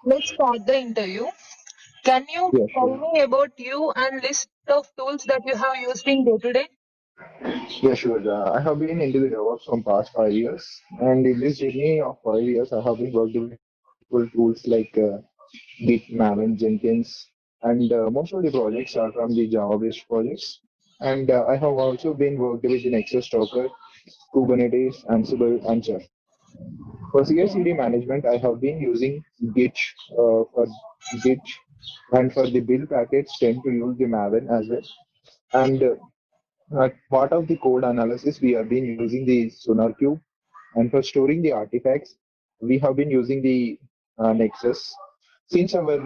let's start the interview. Can you Yeah, tell sure. me about you and list of tools that you have used in day to day? Yeah, sure. I have been into the DevOps from past 5 years, and in this journey of 5 years, I have been working with multiple tools like Git, Maven, Jenkins, and most of the projects are from the Java-based projects. And I have also been working with the Nexus Docker, Kubernetes, Ansible, and Chef. For Okay. CI/CD management, I have been using Git for Git, and for the build packets, tend to use the Maven as well. And part of the code analysis, we have been using the SonarQube, and for storing the artifacts, we have been using the Nexus. Since our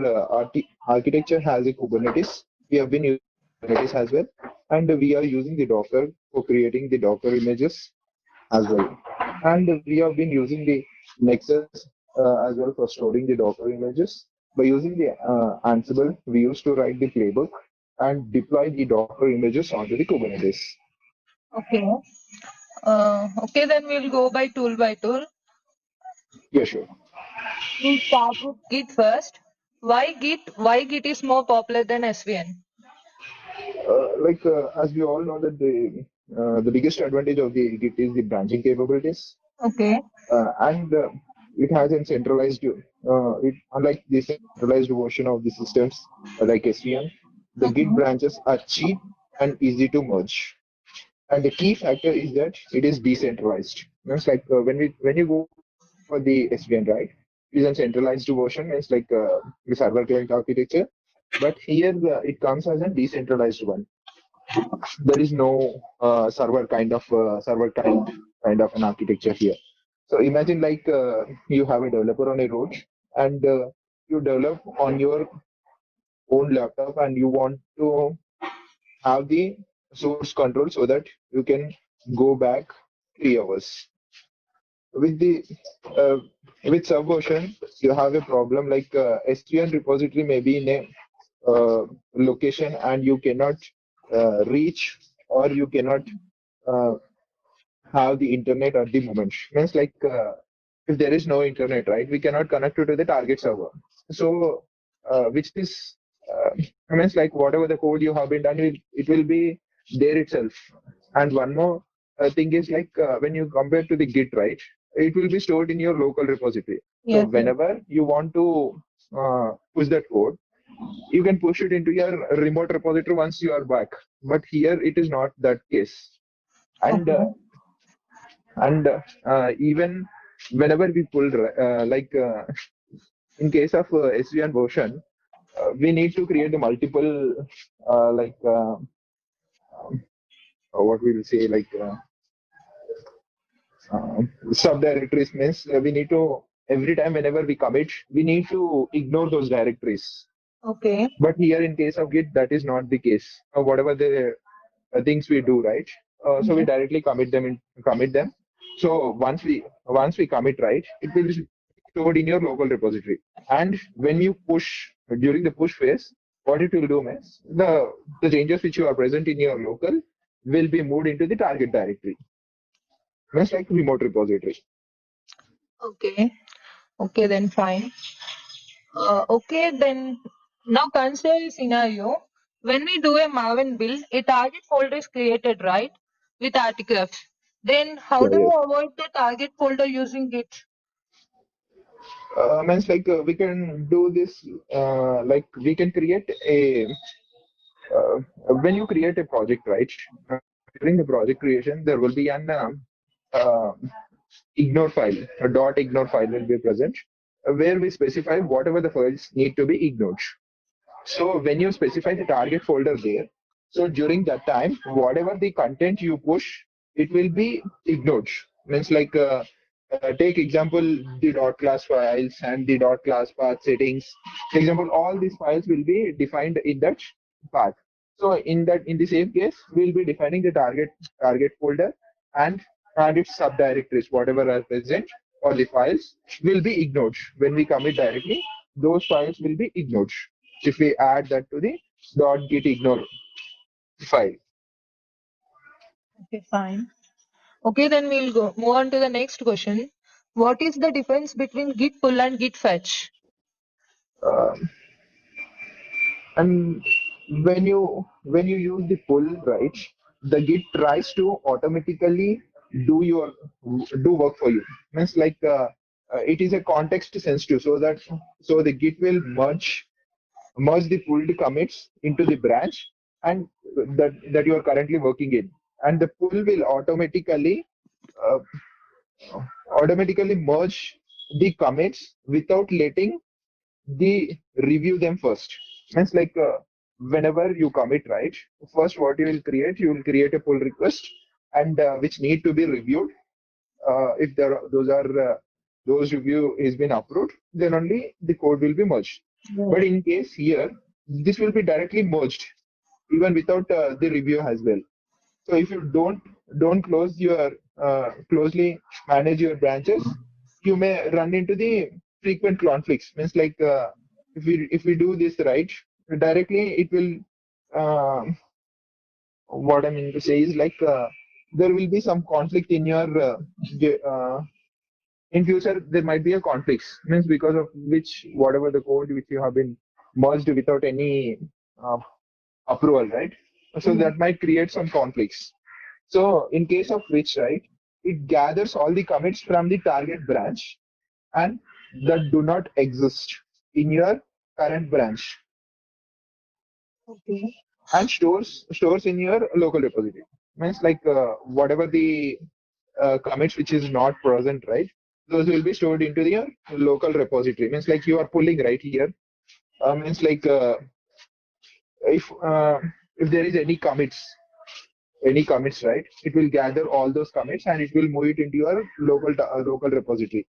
architecture has a Kubernetes, we have been using Kubernetes as well, and we are using the Docker for creating the Docker images as well. And we have been using the Nexus as well for storing the Docker images. By using the Ansible, we used to write the playbook and deploy the Docker images onto the Kubernetes. Okay. Okay, then we'll go by tool by tool. Yeah, sure. We'll start with Git first. Why Git? Why Git is more popular than SVN? As we all know that the biggest advantage of the Git is the branching capabilities, Okay. and it has a centralized. It unlike the centralized version of the systems like SVN, the Git Okay. branches are cheap and easy to merge. And the key factor is that it is decentralized. It's like when you go for the SVN, right? It is a centralized version. It's like the server client architecture, but here it comes as a decentralized one. There is no server kind of an architecture here. So imagine like you have a developer on a road, and you develop on your own laptop, and you want to have the source control so that you can go back 3 hours. With the uh, with Subversion, you have a problem like SVN repository may be in a location, and you cannot reach, or you cannot uh, have the internet at the moment. Means like if there is no internet, right, we cannot connect to the target server. So which is means like whatever the code you have been done, it will be there itself. And one more thing is like when you compare to the Git, right, it will be stored in your local repository. So Yes, yes. whenever you want to push that code, you can push it into your remote repository once you are back. But here it is not that case. And Okay. and even whenever we pull in case of SVN version, we need to create the multiple uh, like uh, what we will say subdirectories. Means we need to, every time whenever we commit, we need to ignore those directories. Okay. But here in case of Git, that is not the case. Whatever the things we do, right? So we Yes. directly commit them. So once we commit, right, it will be stored in your local repository. And when you push during the push phase, what it will do is the changes which you are present in your local will be moved into the target directory. Means like remote repository. Okay. Okay, then fine. Okay, then now consider a scenario. When we do a Maven build, a target folder is created, right? With articles. Then how Yeah, do yes. we avoid the target folder using Git? Means like we can do this. Like we can create a uh, when you create a project, right? Uh, During the project creation, there will be an uh, ignore file, a dot ignore file will be present, where we specify whatever the files need to be ignored. So when you specify the target folder there, so during that time, whatever the content you push, it will be ignored. Means like take example the dot class files and the dot class path settings. Example, all these files will be defined in that path. So in the same case, we'll be defining the target folder, and its subdirectories, whatever are present, or the files will be ignored. When we commit directly, those files will be ignored if we add that to the .git ignore file. Okay, fine. Okay, then we'll go move on to the next question. What is the difference between Git pull and Git fetch? Um, and when you use the pull, right, the Git tries to automatically do your do work for you. Means like it is a context sensitive, so the Git will merge the pulled commits into the branch and that you are currently working in, and the pull will uh, automatically merge the commits without letting the review them first. Means like whenever you commit, right, first what you will create a pull request and which need to be reviewed. If those review is been approved, then only the code will be merged. But Yes. in case here, this will be directly merged even without the review as well. So if you don't closely manage your branches, you may run into the frequent conflicts. Means like if we do this right directly, it will. What I mean to say is like there will be some conflict in your in future. There might be a conflict, means because of which whatever the code which you have been merged without any uh, approval, right? So Mhm. that might create some conflicts. So in case of which, right, it gathers all the commits from the target branch and that do not exist in your current branch Okay. and stores in your local repository. Means like whatever the commits which is not present, right? Those will be stored into your local repository. Means like you are pulling right here. Means like if there is any commits, right? It will gather all those commits and it will move it into your local repository.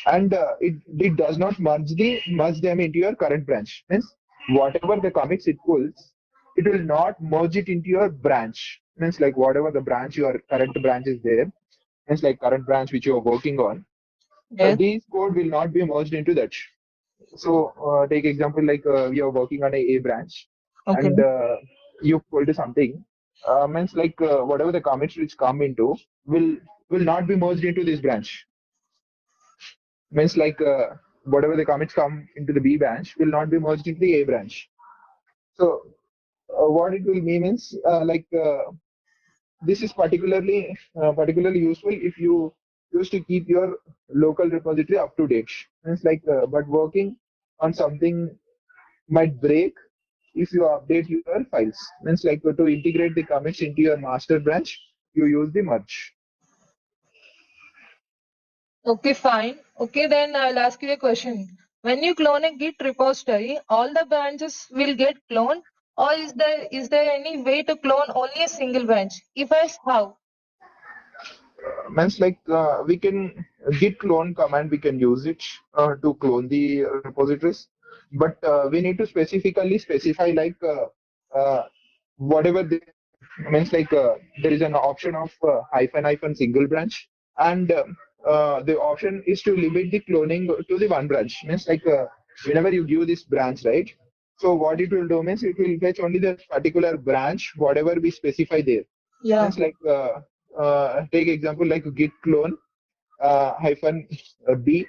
And it does not merge them into your current branch. Means whatever the commits it pulls, it will not merge it into your branch. Means like whatever the branch your current branch is there, means like current branch which you are working on, Yes. these code will not be merged into that. So take example like we are working on a branch Okay. and you pulled something. Means like whatever the commits which come into will will not be merged into this branch. Means like whatever the commits come into the B branch will not be merged into the A branch. So what it will mean is like this is particularly useful if you used to keep your local repository up to date. Means like but working on something might break if you update your files. Means like to integrate the commits into your master branch, you use the merge. Okay, fine. Okay, then I'll ask you a question. When you clone a Git repository, all the branches will get cloned, or is there any way to clone only a single branch? If yes, how? Means like we can git clone command, we can use it to clone the repositories, but we need to specifically specify like whatever the means like there is an option of hyphen single branch, and the option is to limit the cloning to the one branch. Means like whenever you give this branch, right, so what it will do means it will fetch only the particular branch whatever we specify there. Yeah. Means like take example like git clone hyphen b,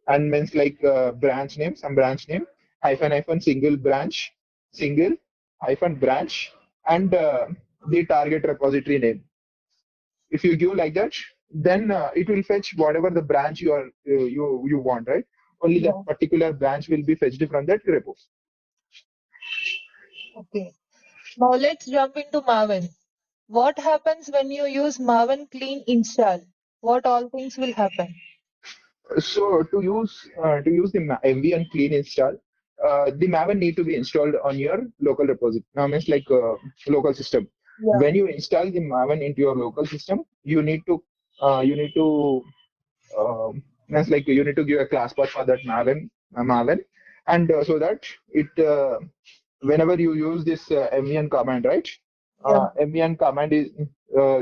and means like branch name, some branch name, hyphen single branch, single hyphen branch, and the target repository name. If you give like that, then it will fetch whatever the branch you want, right? Only that Yeah. particular branch will be fetched from that repo. Okay. Now let's jump into Maven. What happens when you use Maven clean install? What all things will happen? So to use the MV and clean install, the Maven need to be installed on your local repository. Now means like local system. Yeah. When you install the Maven into your local system, you need to means like you need to give a class path for that Maven, and so that it whenever you use this MVN command, right? Yeah. MVN command is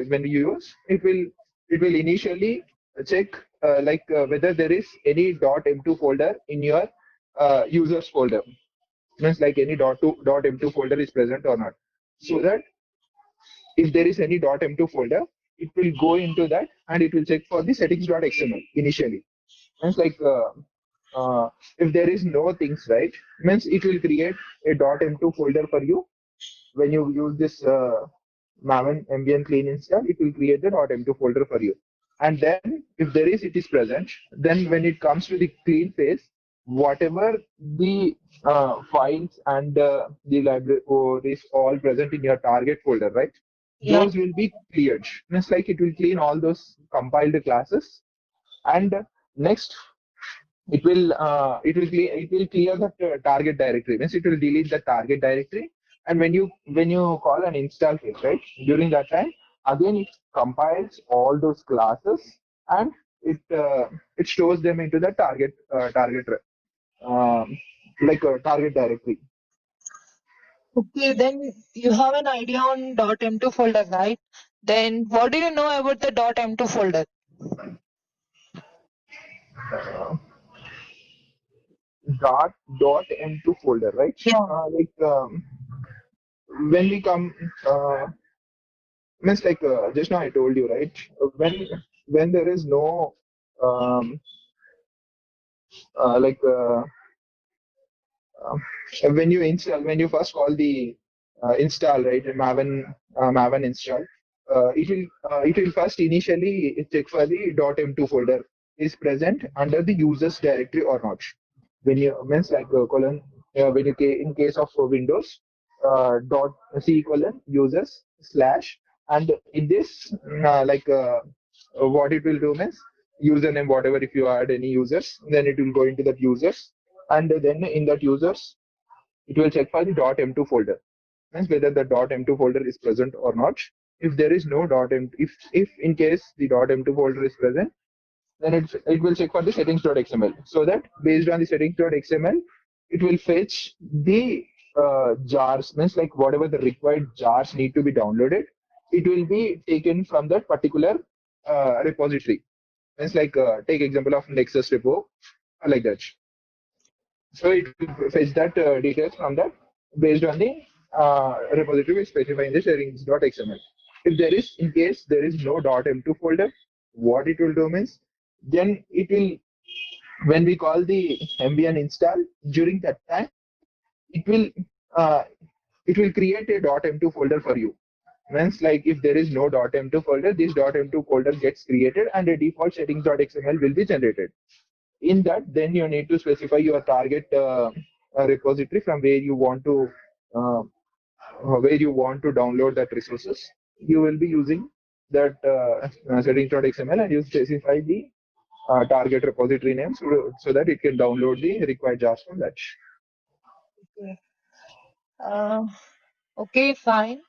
when you use it will initially check like whether there is any .m2 folder in your users folder. Means like any .m2 folder is present or not. So that if there is any .m2 folder, it will go into that and it will check for the settings.xml initially. Means like if there is no things, right, means it will create a .m2 folder for you. When you use this Maven ambient clean install, it will create the .m2 folder for you. And then if there is, it is present, then when it comes to the clean phase, whatever the files and the libraries all present in your target folder, right? Yeah. Those will be cleared. Means like it will clean all those compiled classes. And next, it will clear the target directory. Means it will delete the target directory. And when you call an install phase, right, during that time, again it compiles all those classes, and it stores them into the target um, target directory. Okay, then you have an idea on .m2 folder, right? Then what do you know about the .m2 folder? Uh, dot m2 folder, right? Yeah. When we come means just now I told you, right? When there is no um, uh, like uh, um, when you first call the install, right, Maven install, it will first initially check for the .m2 folder is present under the users directory or not. When you means colon, when you in case of Windows, dot c colon users slash, and in this what it will do means username whatever, if you add any users, then it will go into that users, and then in that users it will check for the .m2 folder, means whether the .m2 folder is present or not. If there is no .m, if in case the .m2 folder is present, then it will check for the settings.xml, so that based on the settings.xml, it will fetch the jars, means like whatever the required jars need to be downloaded, it will be taken from that particular repository. Means take example of Nexus repo, like that. So it will fetch that details from that based on the repository we specify in the settings.xml. If there is, in case there is no .m2 folder, what it will do means, then it will, when we call the ambient install, during that time, it will uh, it will create a .m2 folder for you. Means like if there is no .m2 folder, this .m2 folder gets created and a default settings.xml will be generated. In that, then you need to specify your target repository from uh, where you want to download that resources. You will be using that settings.xml, and you specify the target repository name, so that it can download the required jars from that. Okay. Uh, okay, fine.